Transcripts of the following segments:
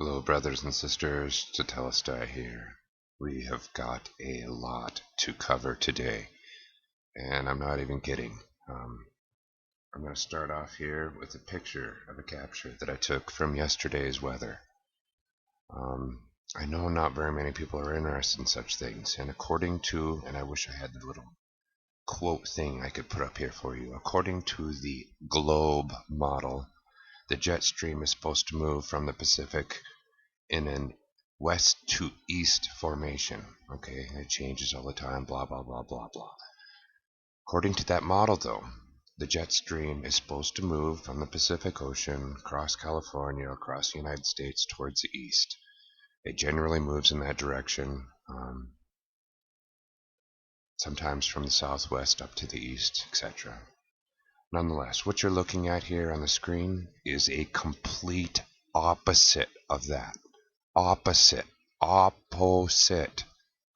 Hello, brothers and sisters. Tetelestai here. We have got a lot to cover today, and I'm not even kidding. I'm going to start off here with a picture of a capture that I took from yesterday's weather. I know not very many people are interested in such things, and according to, and I wish I had the little quote thing I could put up here for you, according to the globe model, the jet stream is supposed to move from the Pacific in an west to east formation. Okay, it changes all the time, blah, blah, blah, blah, blah. According to that model, though, the jet stream is supposed to move from the Pacific Ocean, across California, across the United States, towards the east. It generally moves in that direction, sometimes from the southwest up to the east, etc. Nonetheless, what you're looking at here on the screen is a complete opposite of that. Opposite.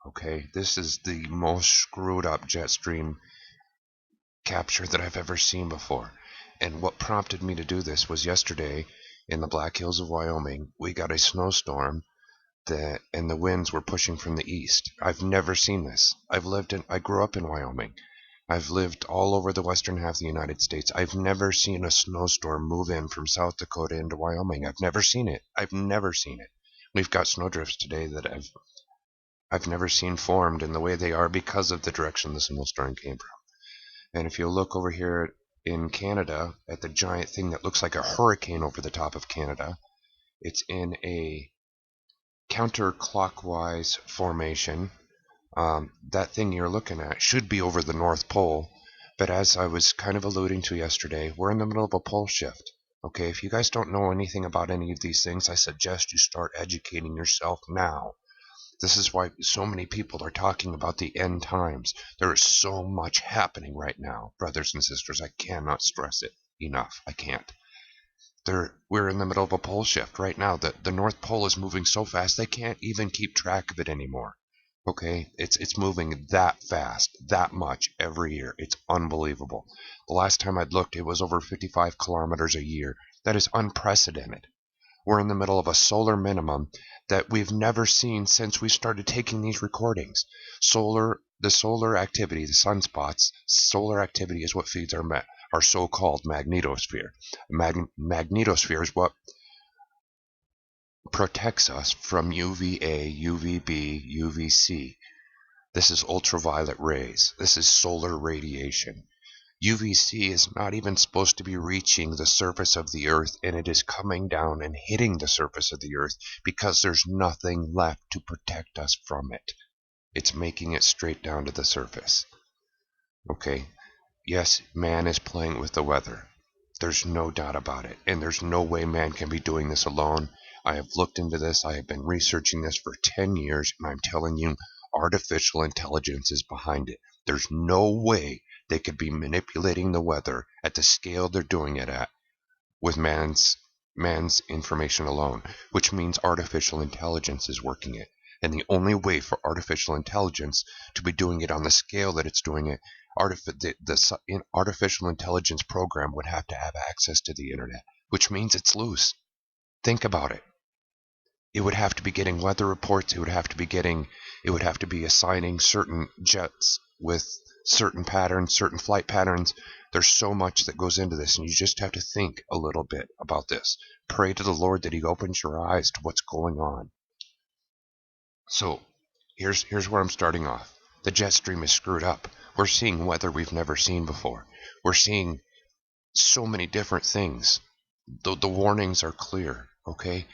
Okay, this is the most screwed up jet stream capture that I've ever seen before. And what prompted me to do this was yesterday in the Black Hills of Wyoming, we got a snowstorm and the winds were pushing from the east. I've never seen this. I grew up in Wyoming. I've lived all over the western half of the United States. I've never seen a snowstorm move in from South Dakota into Wyoming. I've never seen it. We've got snowdrifts today that I've never seen formed in the way they are because of the direction the snowstorm came from. And if you look over here in Canada at the giant thing that looks like a hurricane over the top of Canada, it's in a counterclockwise formation. That thing you're looking at should be over the North Pole, but as I was kind of alluding to yesterday, we're in the middle of a pole shift. Okay, if you guys don't know anything about any of these things, I suggest you start educating yourself now. This is why so many people are talking about the end times. There is so much happening right now, brothers and sisters. I cannot stress it enough. I can't. We're in the middle of a pole shift right now. The North Pole is moving so fast they can't even keep track of it anymore. Okay, it's moving that fast, that much every year. It's unbelievable. The last time I'd looked, it was over 55 kilometers a year. That is unprecedented. We're in the middle of a solar minimum that we've never seen since we started taking these recordings. The solar activity, the sunspots, solar activity is what feeds our so-called magnetosphere. Magnetosphere is what protects us from UVA, UVB, UVC. This is ultraviolet rays. This is solar radiation. UVC is not even supposed to be reaching the surface of the Earth, and it is coming down and hitting the surface of the Earth because there's nothing left to protect us from it. It's making it straight down to the surface. Okay, yes, man is playing with the weather. There's no doubt about it, and there's no way man can be doing this alone. I have looked into this. I have been researching this for 10 years, and I'm telling you, artificial intelligence is behind it. There's no way they could be manipulating the weather at the scale they're doing it at with man's information alone, which means artificial intelligence is working it. And the only way for artificial intelligence to be doing it on the scale that it's doing it, the artificial intelligence program would have to have access to the internet, which means it's loose. Think about it. It would have to be getting weather reports. It would have to be assigning certain jets with certain patterns, certain flight patterns. There's so much that goes into this, and you just have to think a little bit about this. Pray to the Lord that He opens your eyes to what's going on. So here's where I'm starting off. The jet stream is screwed up. We're seeing weather we've never seen before. We're seeing so many different things. The warnings are clear, okay?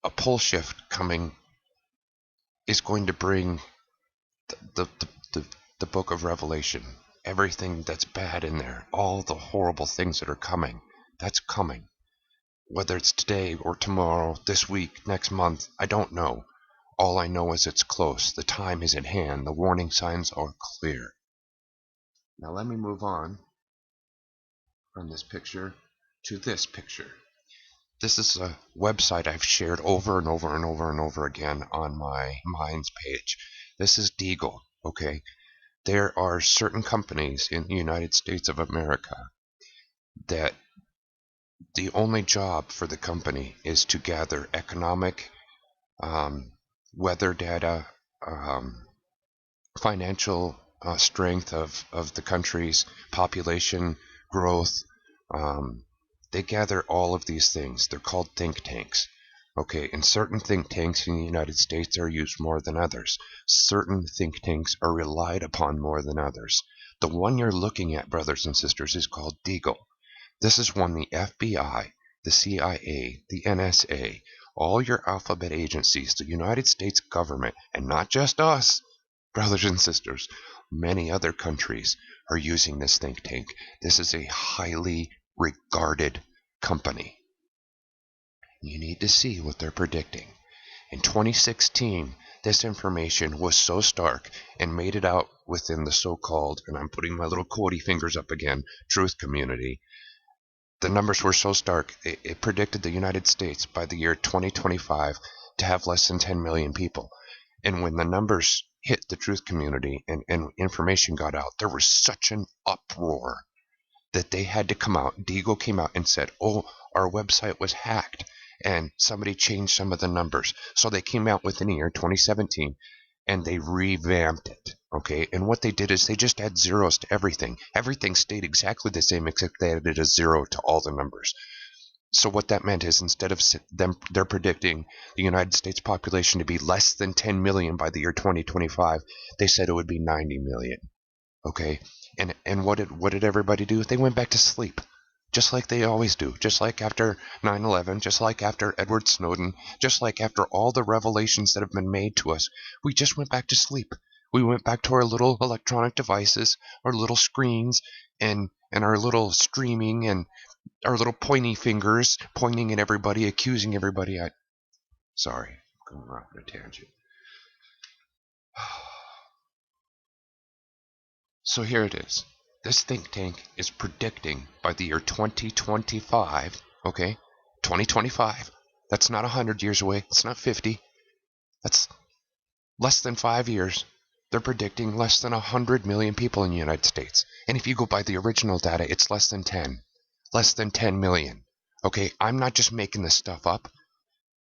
A pole shift coming is going to bring the book of Revelation, everything that's bad in there, all the horrible things that are coming, that's coming. Whether it's today or tomorrow, this week, next month, I don't know. All I know is it's close. The time is at hand. The warning signs are clear. Now let me move on from this picture to this picture. This is a website I've shared over and over and over and over again on my Minds page. This is Deagle, okay? There are certain companies in the United States of America that The only job for the company is to gather economic, weather data, um, financial strength of the country's population growth. Um, they gather all of these things. They're called think tanks. Okay, and certain think tanks in the United States are used more than others. Certain think tanks are relied upon more than others. The one you're looking at, brothers and sisters, is called Deagle. This is one the FBI, the CIA, the NSA, all your alphabet agencies, the United States government, and not just us, brothers and sisters, many other countries are using this think tank. This is a highly regarded company. You need to see what they're predicting. In 2016, this information was so stark and made it out within the so-called, and I'm putting my little quotey fingers up again, truth community. The numbers were so stark, it predicted the United States by the year 2025 to have less than 10 million people. And when the numbers hit the truth community and information got out, there was such an uproar that they had to come out. Deagle came out and said, oh, our website was hacked and somebody changed some of the numbers. So they came out within a year, 2017, and they revamped it. Okay, and what they did is they just add zeros to everything. Everything stayed exactly the same except they added a zero to all the numbers. So what that meant is instead of them, they're predicting the United States population to be less than 10 million by the year 2025. They said it would be 90 million. Okay, and what did everybody do? They went back to sleep, just like they always do. Just like after 9/11, just like after Edward Snowden, just like after all the revelations that have been made to us, we just went back to sleep. We went back to our little electronic devices, our little screens, and our little streaming, and our little pointy fingers pointing at everybody, accusing everybody. Sorry, I'm going off on a tangent. So here it is. This think tank is predicting by the year 2025, okay? 2025. That's not 100 years away. It's not 50. That's less than 5 years. They're predicting less than 100 million people in the United States. And if you go by the original data, it's less than 10. Less than 10 million. Okay, I'm not just making this stuff up.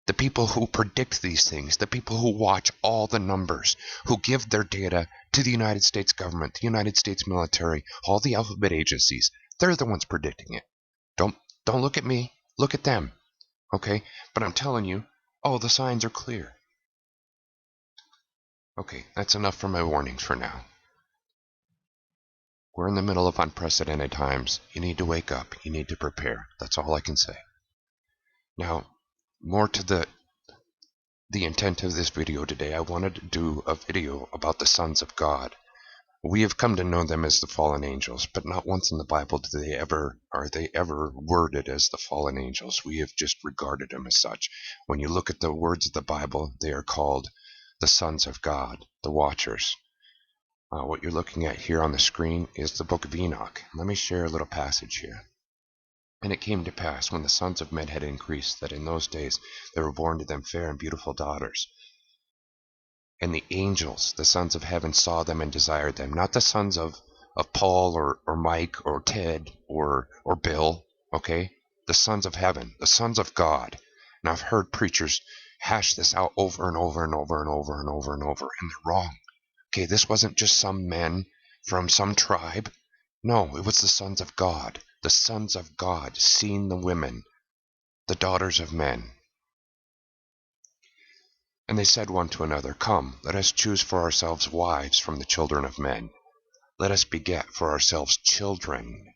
The people who predict these things, the people who watch all the numbers, who give their data to the United States government, the United States military, all the alphabet agencies, they're the ones predicting it. Don't look at me, look at them. Okay? But I'm telling you, oh, the signs are clear. Okay, that's enough for my warnings for now. We're in the middle of unprecedented times. You need to wake up. You need to prepare. That's all I can say. Now, more to the intent of this video today, I wanted to do a video about the sons of God. We have come to know them as the fallen angels, but not once in the Bible are they ever worded as the fallen angels. We have just regarded them as such. When you look at the words of the Bible, they are called the sons of God, the watchers. What you're looking at here on the screen is the book of Enoch. Let me share a little passage here. And it came to pass, when the sons of men had increased, that in those days there were born to them fair and beautiful daughters. And the angels, the sons of heaven, saw them and desired them. Not the sons of Paul or Mike or Ted or Bill, okay? The sons of heaven, the sons of God. And I've heard preachers hash this out over and over and over and over and over and over, and they're wrong. Okay, this wasn't just some men from some tribe. No, it was the sons of God. The sons of God, seeing the women, the daughters of men. And they said one to another, Come, let us choose for ourselves wives from the children of men. Let us beget for ourselves children.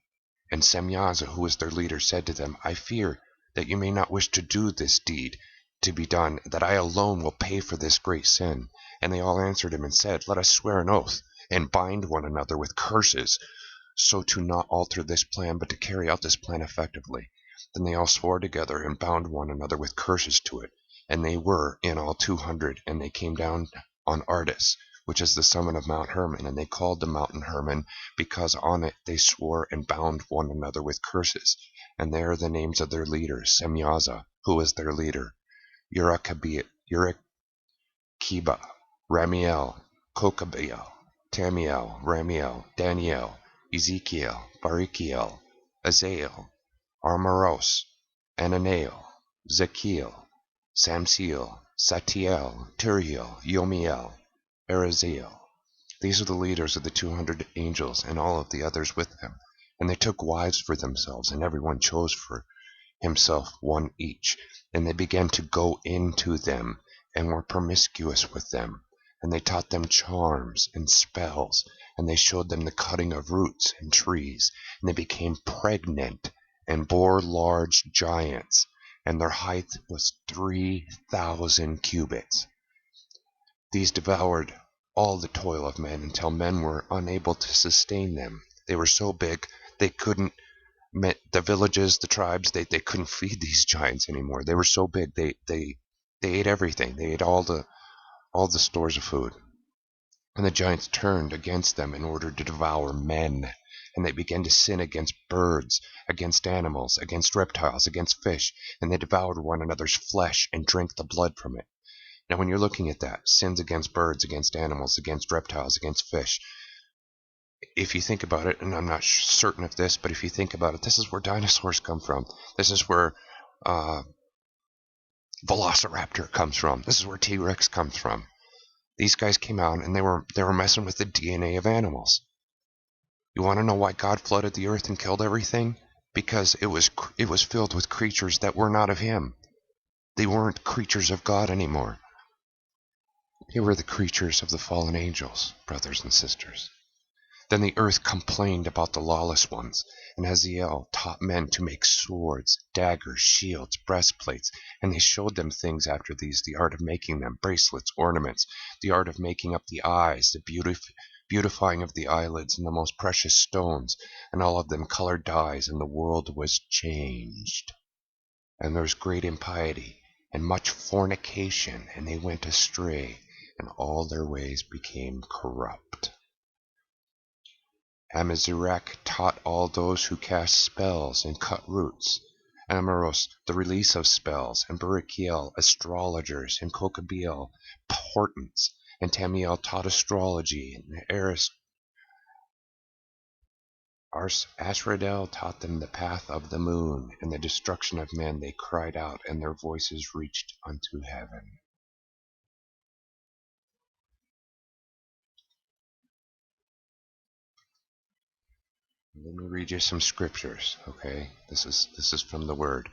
And Semyaza, who was their leader, said to them, I fear that you may not wish to do this deed to be done, that I alone will pay for this great sin. And they all answered him and said, Let us swear an oath, and bind one another with curses, so to not alter this plan, but to carry out this plan effectively. Then they all swore together and bound one another with curses to it. And they were in all 200, and they came down on Ardis, which is the summit of Mount Hermon, and they called the mountain Hermon, because on it they swore and bound one another with curses. And there are the names of their leaders, Semyaza, who was their leader, Urakiba, Ramiel, Kokabiel, Tamiel, Ramiel, Daniel, Ezekiel, Barikiel, Azael, Armaros, Ananael, Zekiel, Samsiel, Satiel, Turiel, Yomiel, Araziel. These are the leaders of the 200 angels and all of the others with them. And they took wives for themselves, and everyone chose for himself one each. And they began to go into them and were promiscuous with them. And they taught them charms and spells, and they showed them the cutting of roots and trees. And they became pregnant and bore large giants, and their height was 3,000 cubits. These devoured all the toil of men until men were unable to sustain them. They were so big they couldn't, the villages, the tribes, they couldn't feed these giants anymore. They were so big they ate everything. They ate all the stores of food. And the giants turned against them in order to devour men. And they began to sin against birds, against animals, against reptiles, against fish, and they devoured one another's flesh and drank the blood from it. Now, when you're looking at that, sins against birds, against animals, against reptiles, against fish, if you think about it, and I'm not certain of this, but if you think about it, this is where dinosaurs come from. This is where Velociraptor comes from. This is where T-Rex comes from. These guys came out and they were messing with the DNA of animals. You want to know why God flooded the earth and killed everything? Because it was filled with creatures that were not of Him. They weren't creatures of God anymore. They were the creatures of the fallen angels, brothers and sisters. Then the earth complained about the lawless ones, and Hazael taught men to make swords, daggers, shields, breastplates, and they showed them things after these, the art of making them, bracelets, ornaments, the art of making up the eyes, the beautifying of the eyelids, and the most precious stones, and all of them colored dyes, and the world was changed. And there was great impiety, and much fornication, and they went astray, and all their ways became corrupt. Amazirek taught all those who cast spells and cut roots, Amaros the release of spells, and Barakiel astrologers, and Kokabiel portents, and Tamiel taught astrology, and Ashradel taught them the path of the moon, and the destruction of men. They cried out, and their voices reached unto heaven. Let me read you some scriptures, okay? This is from the Word.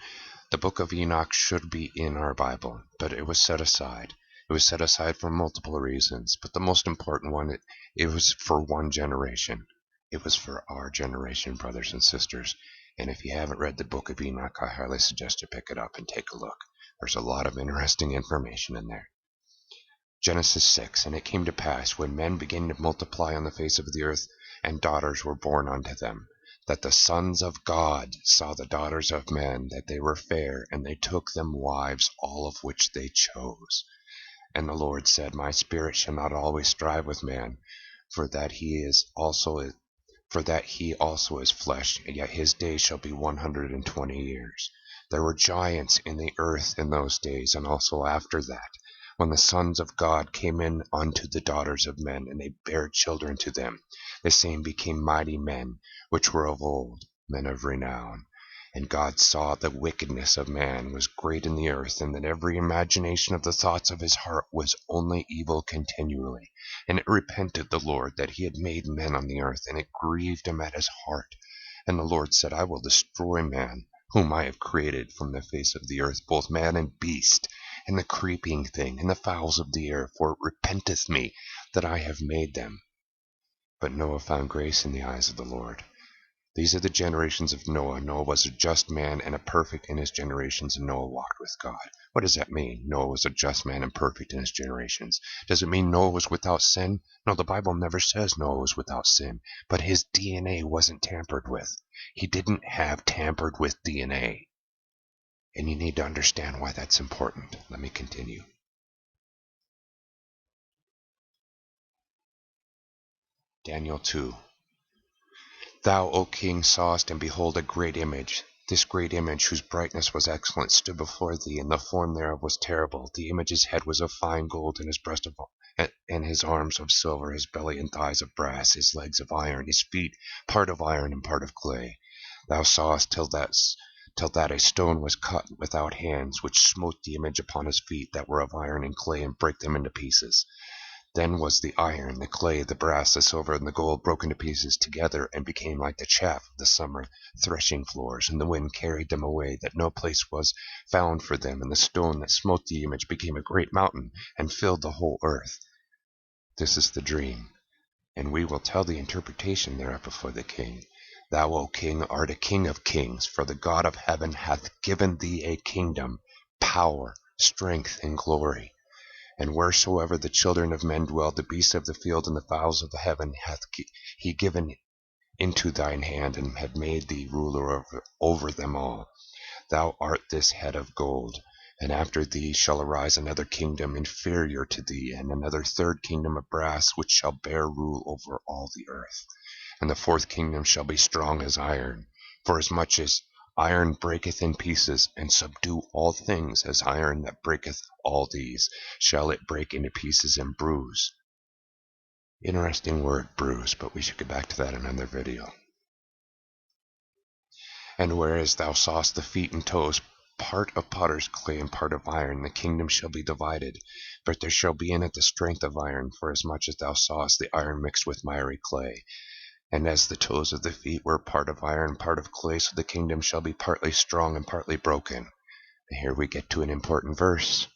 The book of Enoch should be in our Bible, but it was set aside. It was set aside for multiple reasons, but the most important one, it was for one generation. It was for our generation, brothers and sisters. And if you haven't read the book of Enoch, I highly suggest you pick it up and take a look. There's a lot of interesting information in there. Genesis 6, and it came to pass, when men began to multiply on the face of the earth, and daughters were born unto them, that the sons of God saw the daughters of men, that they were fair, and they took them wives, all of which they chose. And the Lord said, My spirit shall not always strive with man, for that he also is flesh, and yet his days shall be 120 years. There were giants in the earth in those days, and also after that, when the sons of God came in unto the daughters of men, and they bare children to them. The same became mighty men, which were of old, men of renown. And God saw the wickedness of man was great in the earth, and that every imagination of the thoughts of his heart was only evil continually. And it repented the Lord that he had made men on the earth, and it grieved him at his heart. And the Lord said, I will destroy man, whom I have created from the face of the earth, both man and beast, and the creeping thing, and the fowls of the air, for it repenteth me that I have made them. But Noah found grace in the eyes of the Lord. These are the generations of Noah. Noah was a just man and a perfect in his generations, and Noah walked with God. What does that mean? Noah was a just man and perfect in his generations. Does it mean Noah was without sin? No, the Bible never says Noah was without sin, but his DNA wasn't tampered with. He didn't have tampered with DNA. And you need to understand why that's important. Let me continue. Daniel 2. Thou, O king, sawest, and behold, a great image. This great image, whose brightness was excellent, stood before thee, and the form thereof was terrible. The image's head was of fine gold, and his breast and his arms of silver, his belly and thighs of brass, his legs of iron, his feet part of iron and part of clay. Thou sawest till till that a stone was cut without hands, which smote the image upon his feet that were of iron and clay, and brake them into pieces. Then was the iron, the clay, the brass, the silver, and the gold broken to pieces together, and became like the chaff of the summer threshing floors, and the wind carried them away, that no place was found for them. And the stone that smote the image became a great mountain, and filled the whole earth. This is the dream, and we will tell the interpretation thereof before the king. Thou, O king, art a king of kings, for the God of heaven hath given thee a kingdom, power, strength, and glory. And wheresoever the children of men dwell, the beasts of the field and the fowls of the heaven hath he given into thine hand, and hath made thee ruler over them all. Thou art this head of gold, and after thee shall arise another kingdom inferior to thee, and another third kingdom of brass, which shall bear rule over all the earth. And the fourth kingdom shall be strong as iron, for as much as iron breaketh in pieces, and subdue all things, as iron that breaketh all these, shall it break into pieces and bruise. Interesting word, bruise, but we should get back to that in another video. And whereas thou sawest the feet and toes, part of potter's clay and part of iron, the kingdom shall be divided, but there shall be in it the strength of iron, for as much as thou sawest the iron mixed with miry clay. And as the toes of the feet were part of iron, part of clay, so the kingdom shall be partly strong and partly broken. And here we get to an important verse.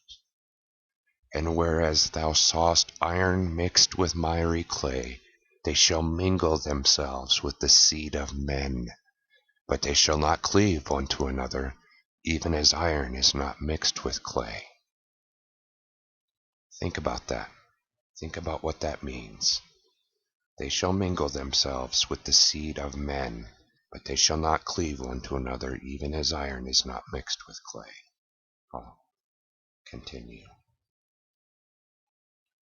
And whereas thou sawest iron mixed with miry clay, they shall mingle themselves with the seed of men, but they shall not cleave one to another, even as iron is not mixed with clay. Think about that. Think about what that means. They shall mingle themselves with the seed of men, but they shall not cleave one to another, even as iron is not mixed with clay. I'll continue.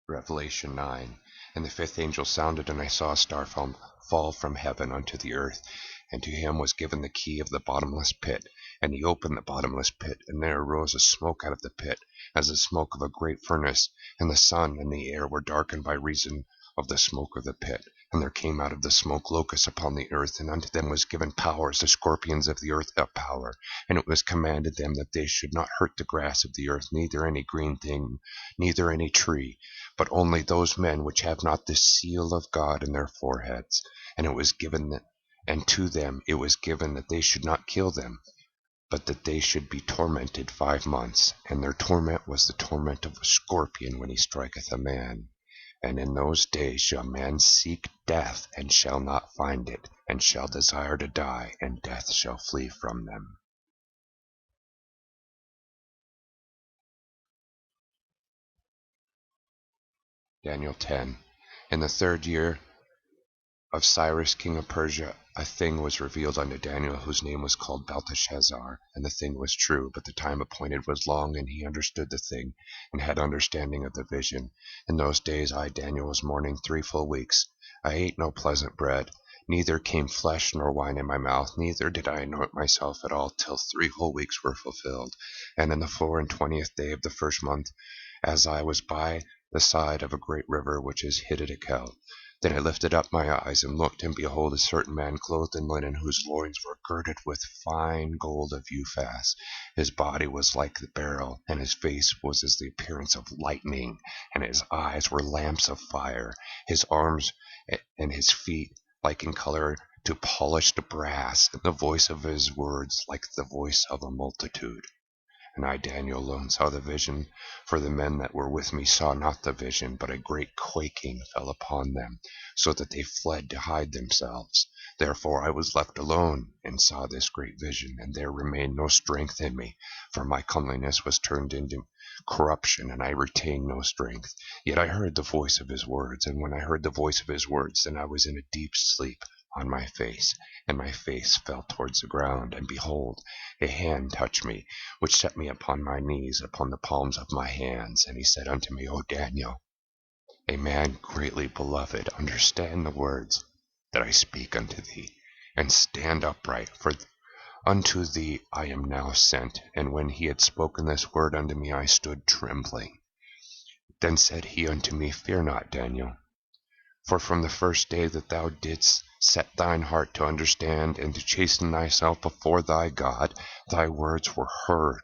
Revelation 9. And the fifth angel sounded, and I saw a star fall from heaven unto the earth, and to him was given the key of the bottomless pit. And he opened the bottomless pit, and there arose a smoke out of the pit, as the smoke of a great furnace, and the sun and the air were darkened by reason of the smoke of the pit. And there came out of the smoke locusts upon the earth, and unto them was given power, as the scorpions of the earth have power. And it was commanded them that they should not hurt the grass of the earth, neither any green thing, neither any tree, but only those men which have not the seal of God in their foreheads. And it was given that, and to them it was given that they should not kill them, but that they should be tormented 5 months. And their torment was the torment of a scorpion when he striketh a man. And in those days shall man seek death, and shall not find it, and shall desire to die, and death shall flee from them. Daniel 10. In the 3rd year of Cyrus king of Persia, a thing was revealed unto Daniel, whose name was called Belteshazzar. And the thing was true, but the time appointed was long, and he understood the thing, and had understanding of the vision. In those days I, Daniel, was mourning 3 full weeks. I ate no pleasant bread, neither came flesh nor wine in my mouth, neither did I anoint myself at all, till 3 whole weeks were fulfilled. And in the 24th day of the 1st month, as I was by the side of a great river, which is Hiddekel, then I lifted up my eyes, and looked, and behold, a certain man clothed in linen, whose loins were girded with fine gold of Uphaz. His body was like the beryl, and his face was as the appearance of lightning, and his eyes were lamps of fire. His arms and his feet like in color to polished brass, and the voice of his words like the voice of a multitude. And I, Daniel, alone saw the vision, for the men that were with me saw not the vision, but a great quaking fell upon them, so that they fled to hide themselves. Therefore I was left alone, and saw this great vision, and there remained no strength in me, for my comeliness was turned into corruption, and I retained no strength. Yet I heard the voice of his words, and when I heard the voice of his words, then I was in a deep sleep on my face, and my face fell towards the ground, and behold, a hand touched me, which set me upon my knees, upon the palms of my hands. And he said unto me, O Daniel, a man greatly beloved, understand the words that I speak unto thee, and stand upright, for unto thee I am now sent. And when he had spoken this word unto me, I stood trembling. Then said he unto me, Fear not, Daniel, for from the first day that thou didst Set thine heart to understand and to chasten thyself before thy God. Thy words were heard,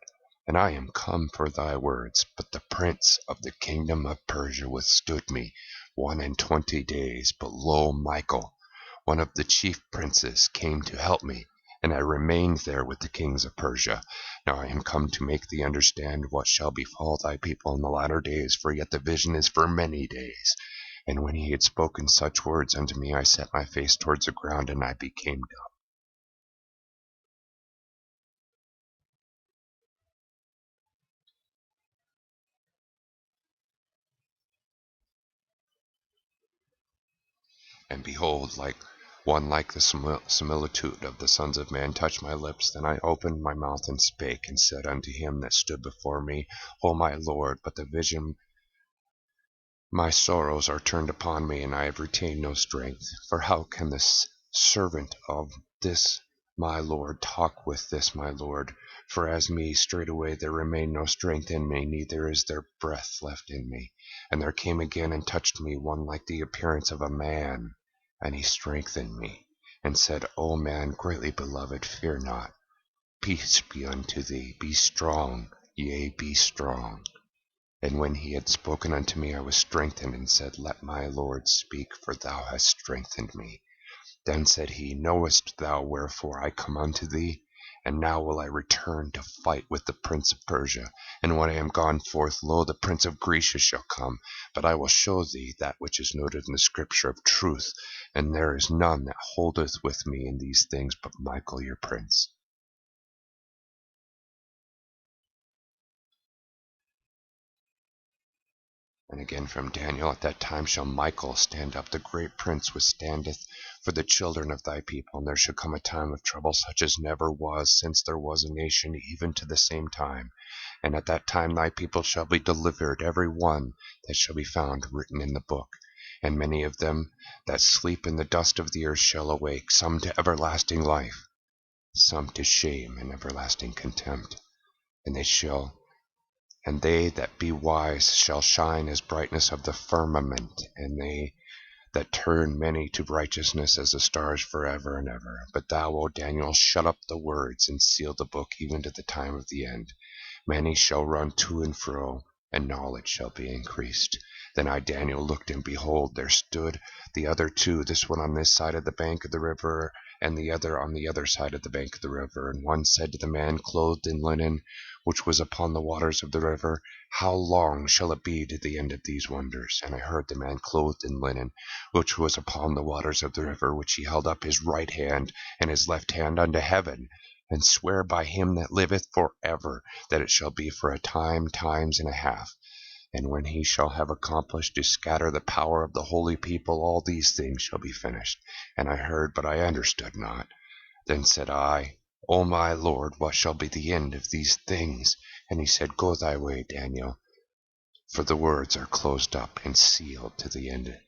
and I am come for thy words. But the prince of the kingdom of Persia withstood me 21 days. But lo, Michael, one of the chief princes, came to help me, and I remained there with the kings of Persia. Now I am come to make thee understand what shall befall thy people in the latter days, for yet the vision is for many days. And when he had spoken such words unto me, I set my face towards the ground, and I became dumb. And behold, like the similitude of the sons of man touched my lips. Then I opened my mouth and spake, and said unto him that stood before me, O my Lord, but the vision, my sorrows are turned upon me, and I have retained no strength. For how can this servant of this my Lord talk with this my Lord? For as me, straightway there remained no strength in me, neither is there breath left in me. And there came again and touched me one like the appearance of a man, and he strengthened me, and said, O man greatly beloved, fear not. Peace be unto thee. Be strong, yea, be strong. And when he had spoken unto me, I was strengthened, and said, Let my Lord speak, for thou hast strengthened me. Then said he, Knowest thou wherefore I come unto thee? And now will I return to fight with the prince of Persia. And when I am gone forth, lo, the prince of Grecia shall come. But I will show thee that which is noted in the scripture of truth. And there is none that holdeth with me in these things but Michael your prince. And again from Daniel, At that time shall Michael stand up, the great prince which standeth for the children of thy people. And there shall come a time of trouble such as never was, since there was a nation, even to the same time. And at that time thy people shall be delivered, every one that shall be found written in the book. And many of them that sleep in the dust of the earth shall awake, some to everlasting life, some to shame and everlasting contempt. And they that be wise shall shine as brightness of the firmament, and they that turn many to righteousness as the stars forever and ever. But thou, O Daniel, shut up the words, and seal the book even to the time of the end. Many shall run to and fro, and knowledge shall be increased. Then I, Daniel, looked, and behold, there stood the other two, this one on this side of the bank of the river, and the other on the other side of the bank of the river. And one said to the man clothed in linen, which was upon the waters of the river, How long shall it be to the end of these wonders? And I heard the man clothed in linen, which was upon the waters of the river, which he held up his right hand and his left hand unto heaven, and swear by him that liveth for ever, that it shall be for a time, times and a half. And when he shall have accomplished to scatter the power of the holy people, all these things shall be finished. And I heard, but I understood not. Then said I, O my Lord, what shall be the end of these things? And he said, Go thy way, Daniel, for the words are closed up and sealed to the end.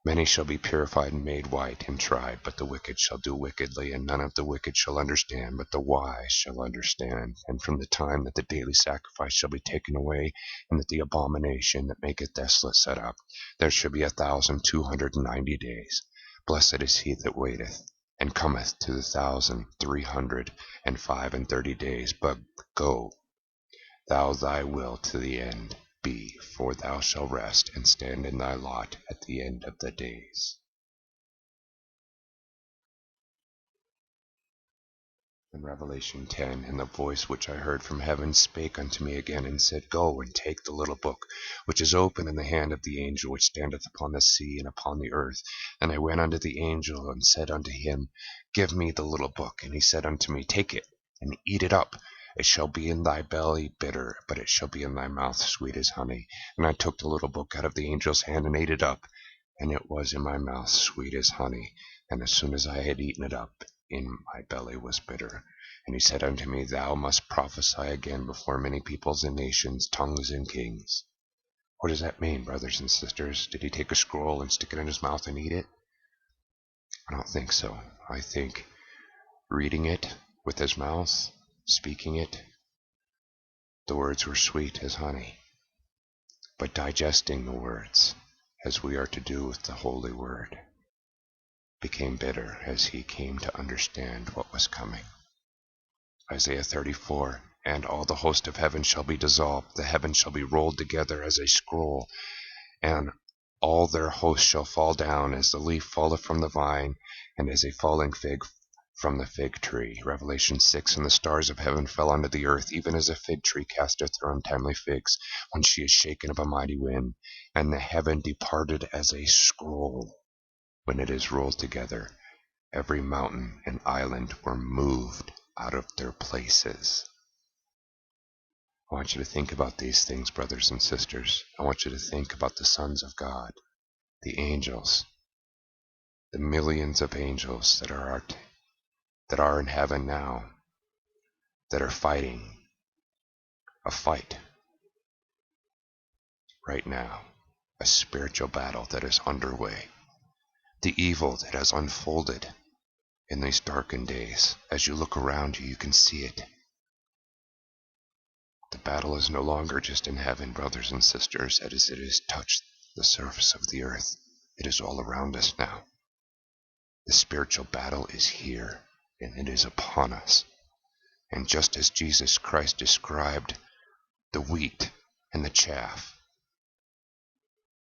Many shall be purified and made white and tried, but the wicked shall do wickedly, and none of the wicked shall understand, but the wise shall understand. And from the time that the daily sacrifice shall be taken away, and that the abomination that maketh desolate set up, there shall be 1,290 days. Blessed is he that waiteth, and cometh to the 1,335 days. But go thou thy will to the end. Be, for thou shalt rest and stand in thy lot at the end of the days. In Revelation 10, And the voice which I heard from heaven spake unto me again, and said, Go and take the little book, which is open in the hand of the angel which standeth upon the sea and upon the earth. And I went unto the angel, and said unto him, Give me the little book. And he said unto me, Take it, and eat it up. It shall be in thy belly bitter, but it shall be in thy mouth sweet as honey. And I took the little book out of the angel's hand, and ate it up, and it was in my mouth sweet as honey. And as soon as I had eaten it up, in my belly was bitter. And he said unto me, Thou must prophesy again before many peoples and nations, tongues and kings. What does that mean, brothers and sisters? Did he take a scroll and stick it in his mouth and eat it? I don't think so. I think reading it with his mouth, speaking it, the words were sweet as honey. But digesting the words, as we are to do with the Holy Word, became bitter as he came to understand what was coming. Isaiah 34, and all the host of heaven shall be dissolved, the heavens shall be rolled together as a scroll, and all their hosts shall fall down as the leaf falleth from the vine, and as a falling fig from the fig tree. Revelation 6, and the stars of heaven fell unto the earth, even as a fig tree casteth her untimely figs, when she is shaken of a mighty wind. And the heaven departed as a scroll, when it is rolled together. Every mountain and island were moved out of their places. I want you to think about these things, brothers and sisters. I want you to think about the sons of God, the angels, the millions of angels that are in heaven now, that are fighting a fight right now, a spiritual battle that is underway, the evil that has unfolded in these darkened days. As you look around you, you can see it. The battle is no longer just in heaven, brothers and sisters, as it has touched the surface of the earth. It is all around us now. The spiritual battle is here, and it is upon us. And just as Jesus Christ described the wheat and the chaff,